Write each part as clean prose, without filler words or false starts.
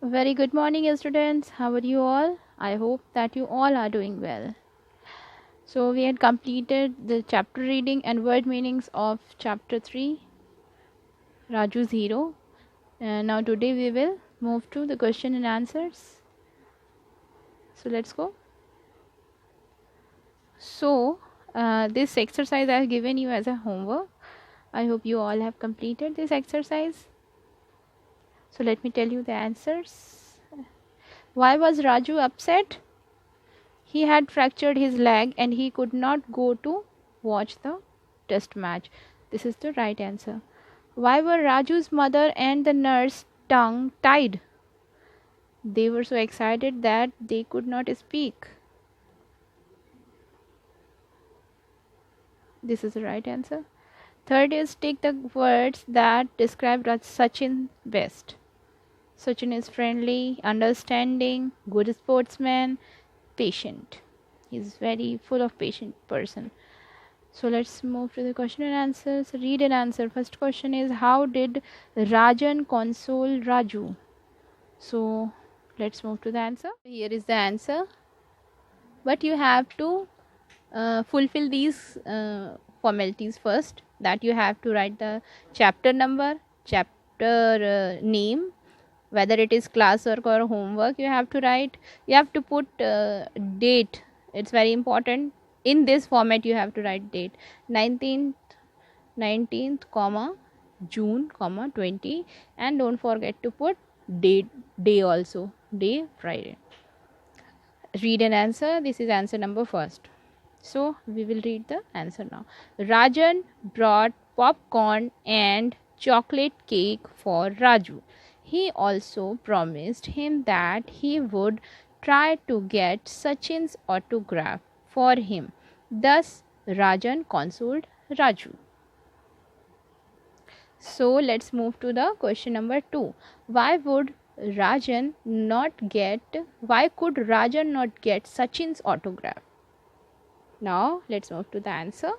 Very good morning, students. How are you all? I hope that you all are doing well. So, we had completed the chapter reading and word meanings of chapter 3, Raju's Hero. And now, today, we will move to the question and answers. So, let's go. So, this exercise I have given you as a homework. I hope you all have completed this exercise. So, let me tell you the answers. Why was Raju upset? He had fractured his leg and he could not go to watch the test match. This is the right answer. Why were Raju's mother and the nurse tongue tied? They were so excited that they could not speak. This is the right answer. Third is take the words that describe Sachin best. Sachin is friendly, understanding, good sportsman, patient. He's very full of patient person. So let's move to the question and answers. Read and answer. First question is, how did Rajan console Raju? So let's move to the answer. Here is the answer. But you have to fulfill these formalities first. That you have to write the chapter number, chapter name, whether it is classwork or homework. You have to write. You have to put date. It's very important. In this format, you have to write date 19th comma June comma 20, and don't forget to put day also, day Friday. Read and answer. This is answer number first. So we will read the answer now. Rajan brought popcorn and chocolate cake for Raju. He also promised him that he would try to get Sachin's autograph for him. Thus, Rajan consoled Raju. So let's move to the question number 2. Why could Rajan not get Sachin's autograph? Now let's move to the answer.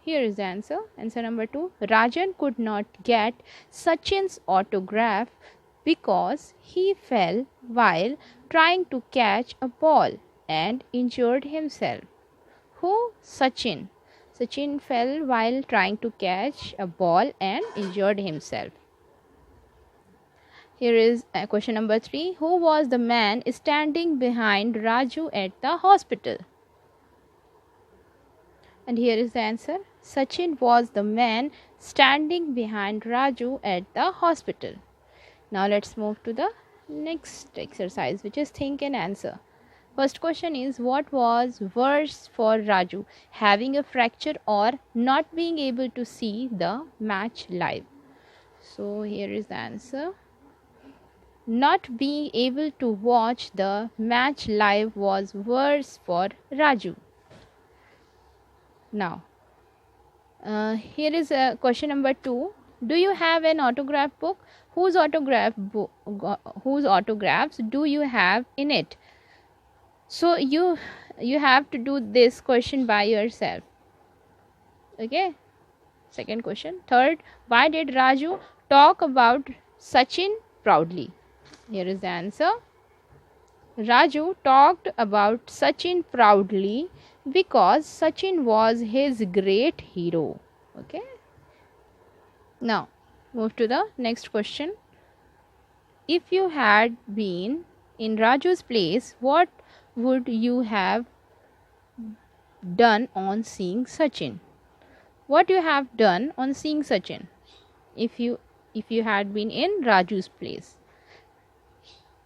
Here is the answer. Answer number 2. Rajan could not get Sachin's autograph because he fell while trying to catch a ball and injured himself. Who? Sachin. Sachin fell while trying to catch a ball and injured himself. Here is question number 3. Who was the man standing behind Raju at the hospital? And here is the answer. Sachin was the man standing behind Raju at the hospital. Now let's move to the next exercise, which is think and answer. First question is, what was worse for Raju, having a fracture or not being able to see the match live? So here is the answer. Not being able to watch the match live was worse for Raju. Now, here is question number 2. Do you have an autograph book? Whose autographs do you have in it? So you have to do this question by yourself. Okay. Second question. Third, why did Raju talk about Sachin proudly? Here is the answer. Raju talked about Sachin proudly because Sachin was his great hero. Okay. Now, move to the next question. If you had been in Raju's place, what would you have done on seeing Sachin? What you have done on seeing Sachin if you had been in Raju's place?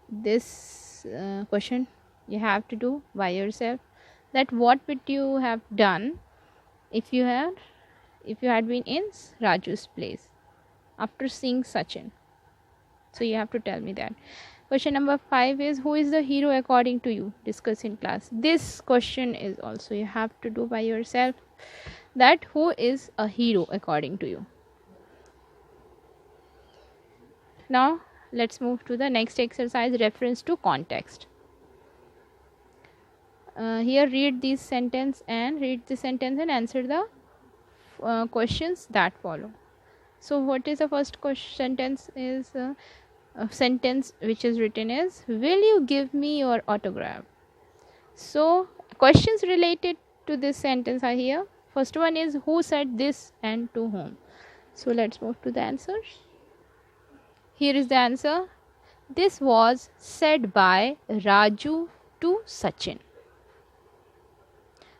This question you have to do by yourself. That what would you have done if you had been in Raju's place after seeing Sachin? So you have to tell me that. Question number 5 is, who is the hero according to you? Discuss in class. This question is also you have to do by yourself. That who is a hero according to you? Now let's move to the next exercise, reference to context. Here read this sentence and answer the questions that follow. So what is the first sentence is, sentence which is written is, will you give me your autograph? So questions related to this sentence are here. First one is, who said this and to whom? So let's move to the answer. Here is the answer. This was said by Raju to Sachin.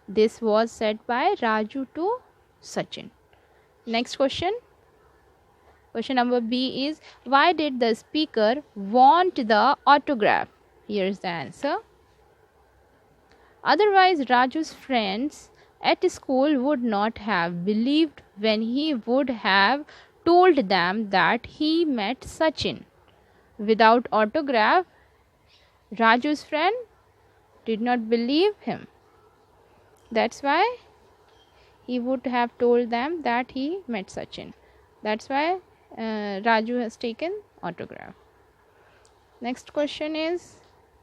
This was said by Raju to Sachin. Next question. Question number B is, why did the speaker want the autograph? Here is the answer. Otherwise, Raju's friends at school would not have believed when he would have told them that he met Sachin. Without autograph, Raju's friend did not believe him. That's why he would have told them that he met Sachin. That's why Raju has taken autograph. Next question is,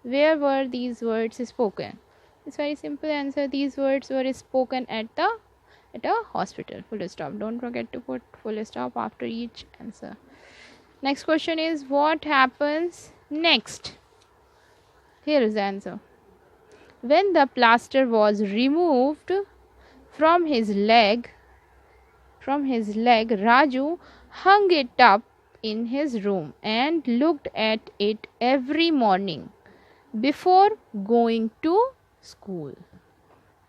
where were these words spoken? It's very simple answer. These words were spoken at a hospital. Full stop. Don't forget to put full stop after each answer. Next question is, what happens next? Here is the answer. When the plaster was removed from his leg, Raju hung it up in his room and looked at it every morning before going to school.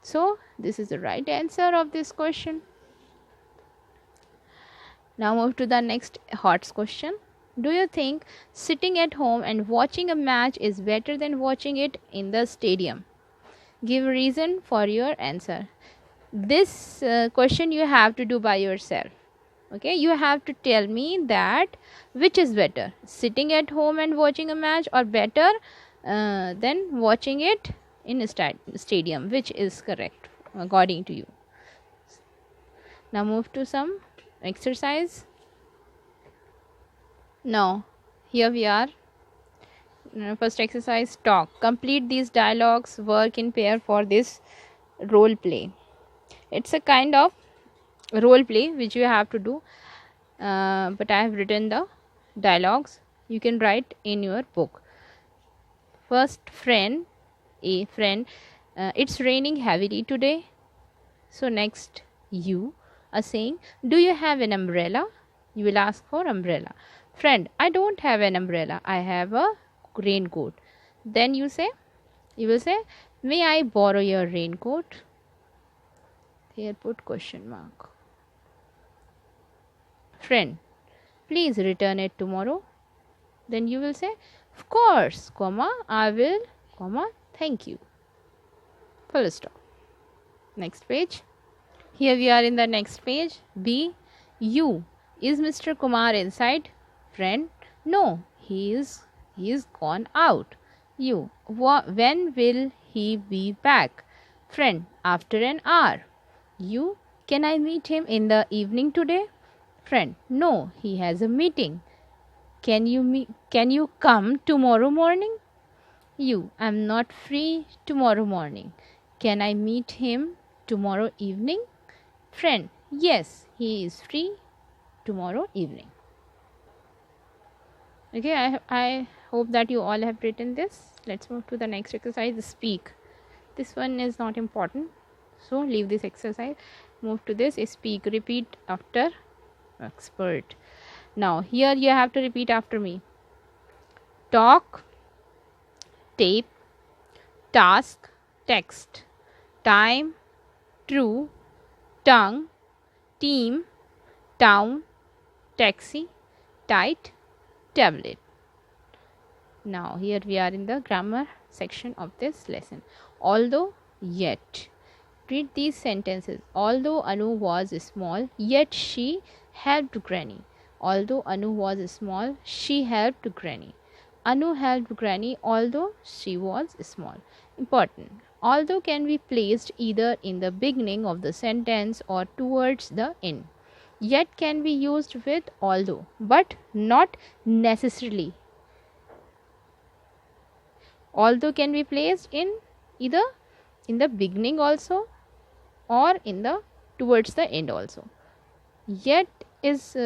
So this is the right answer of this question. Now move to the next hot question. Do you think sitting at home and watching a match is better than watching it in the stadium? Give a reason for your answer. This question you have to do by yourself. Okay, you have to tell me that which is better, sitting at home and watching a match, or better than watching it in a stadium. Which is correct according to you? Now move to some exercise. Now here we are. First exercise, talk. Complete these dialogues. Work in pair for this role play. It's a kind of role play which you have to do, but I have written the dialogues. You can write in your book. First, friend. A friend, it's raining heavily today. So next, you are saying, do you have an umbrella? You will ask for umbrella. Friend, I don't have an umbrella, I have a raincoat. Then you will say, may I borrow your raincoat? Here put question mark. Friend, please return it tomorrow. Then you will say, of course, comma, I will, comma, thank you. Full stop. Next page. Here we are in the next page. B. You. Is Mr. Kumar inside? Friend, no, he is gone out. You. When will he be back? Friend, after an hour. You. Can I meet him in the evening today? Friend, no, he has a meeting. Can you come tomorrow morning? You. I'm not free tomorrow morning. Can I meet him tomorrow evening? Friend, yes, he is free tomorrow evening. Okay, I hope that you all have written this. Let's move to the next exercise, speak. This one is not important, so leave this exercise. Move to this, speak. Repeat after expert. Now here you have to repeat after me. Talk, tape, task, text, time, true, tongue, team, town, taxi, tight, tablet. Now here we are in the grammar section of this lesson. Although, yet. Read these sentences. Although Anu was small, yet she helped Granny. Although Anu was small, she helped Granny. Anu helped Granny although she was small. Important. Although can be placed either in the beginning of the sentence or towards the end. Yet can be used with although, but not necessarily. Although can be placed in either in the beginning also or in the towards the end also. Yet is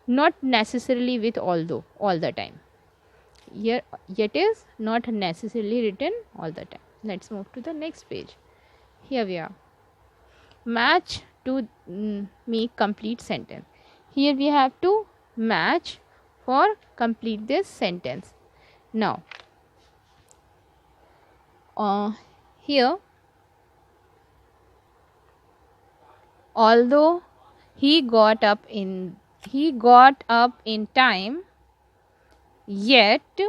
not necessarily with although all the time. Yet is not necessarily written all the time. Let's move to the next page. Here we are. Match to make complete sentence. Here we have to match for complete this sentence. Now, here, although he got up in time, yet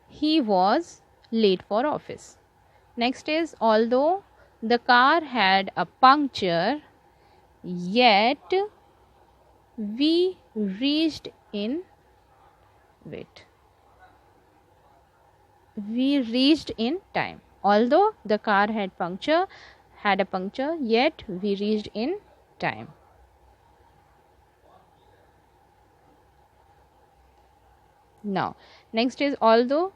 he was late for office. Next is, although the car had a puncture, yet we reached in time. Although the car had a puncture, yet we reached in time. Now, next is, although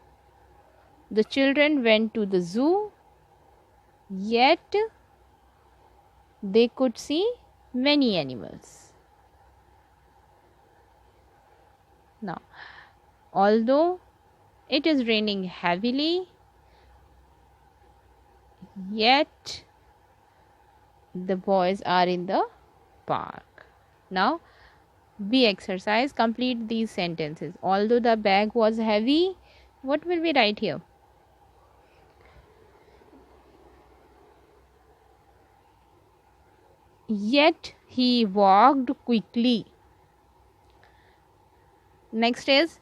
the children went to the zoo, yet they could see many animals. Now, although it is raining heavily, yet the boys are in the park. Now, B exercise, complete these sentences. Although the bag was heavy, what will we write here? Yet he walked quickly. Next is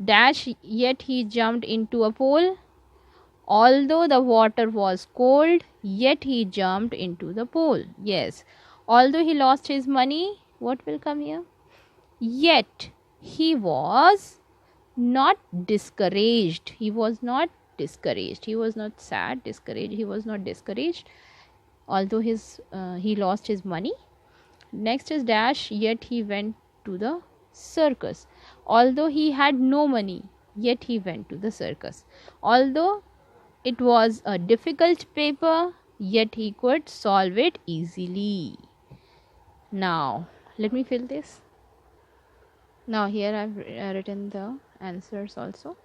dash, yet he jumped into a pool. Although the water was cold, yet he jumped into the pool. Yes. Although he lost his money, what will come here? Yet he was not discouraged. He was not discouraged. He was not sad, discouraged. He was not discouraged. Although he lost his money. Next is dash, yet he went to the circus. Although he had no money, yet he went to the circus. Although it was a difficult paper, yet he could solve it easily. Now, let me fill this. Now, here I've written the answers also.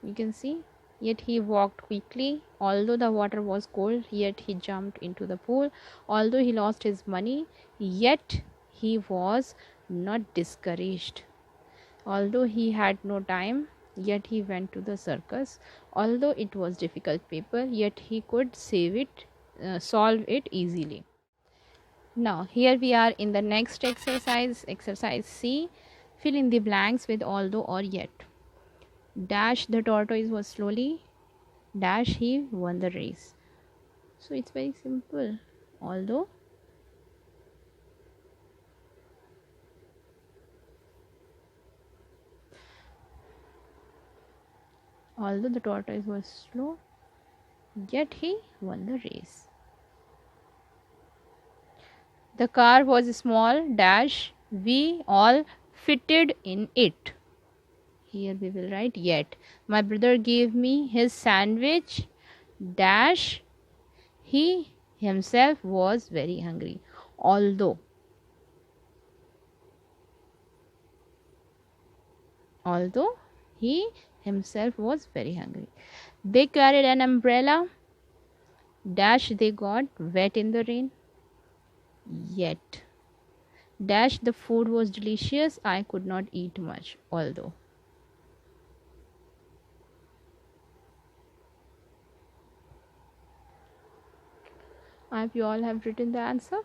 You can see, yet he walked quickly. Although the water was cold, yet he jumped into the pool. Although he lost his money, yet he was not discouraged. Although he had no time, yet he went to the circus. Although it was difficult paper, yet he could solve it easily. Now, here we are in the next exercise, exercise C. Fill in the blanks with although or yet. Dash, the tortoise was slowly. Dash, he won the race. So it's very simple. Although the tortoise was slow, yet he won the race. The car was small. Dash, we all fitted in it. Here we will write yet. My brother gave me his sandwich. Dash, he himself was very hungry. Although he himself was very hungry. They carried an umbrella. Dash, they got wet in the rain. Yet. Dash, the food was delicious. I could not eat much. Although. I hope you all have written the answer.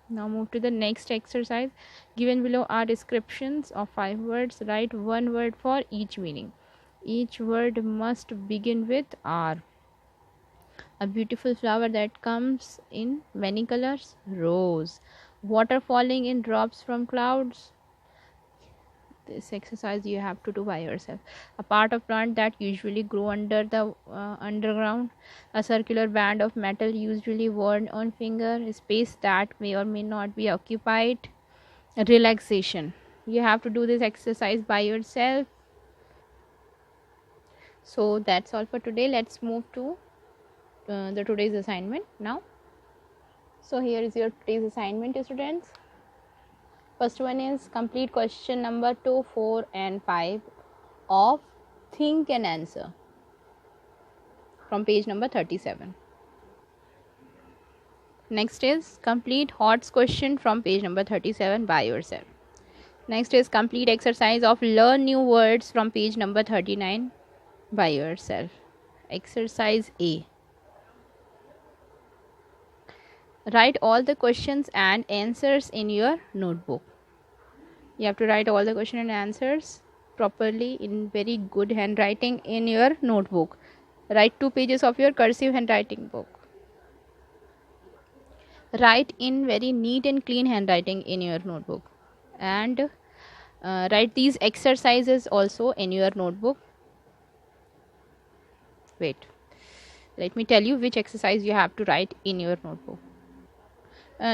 Now move to the next exercise. Given below are descriptions of 5 words. Write one word for each meaning. Each word must begin with R. A beautiful flower that comes in many colors. Rose. Water falling in drops from clouds. This exercise you have to do by yourself. A part of plant that usually grow under the underground. A circular band of metal usually worn on finger. A space that may or may not be occupied. Relaxation. You have to do this exercise by yourself. So that's all for today. Let's move to the today's assignment now. So here is your today's assignment, students. First one is complete question number 2, 4 and 5 of Think and Answer from page number 37. Next is complete HOTS question from page number 37 by yourself. Next is complete exercise of learn new words from page number 39 by yourself. Exercise A. Write all the questions and answers in your notebook. You have to write all the questions and answers properly in very good handwriting in your notebook. Write 2 pages of your cursive handwriting book. Write in very neat and clean handwriting in your notebook, and write these exercises also in your notebook. Wait, let me tell you which exercise you have to write in your notebook.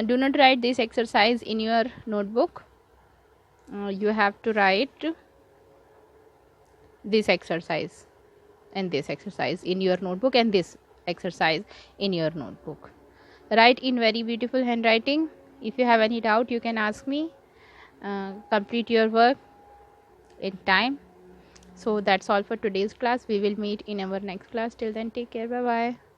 Do not write this exercise in your notebook. You have to write this exercise and this exercise in your notebook, and this exercise in your notebook. Write in very beautiful handwriting. If you have any doubt, you can ask me. Complete your work in time. So that's all for today's class. We will meet in our next class. Till then, take care. Bye bye.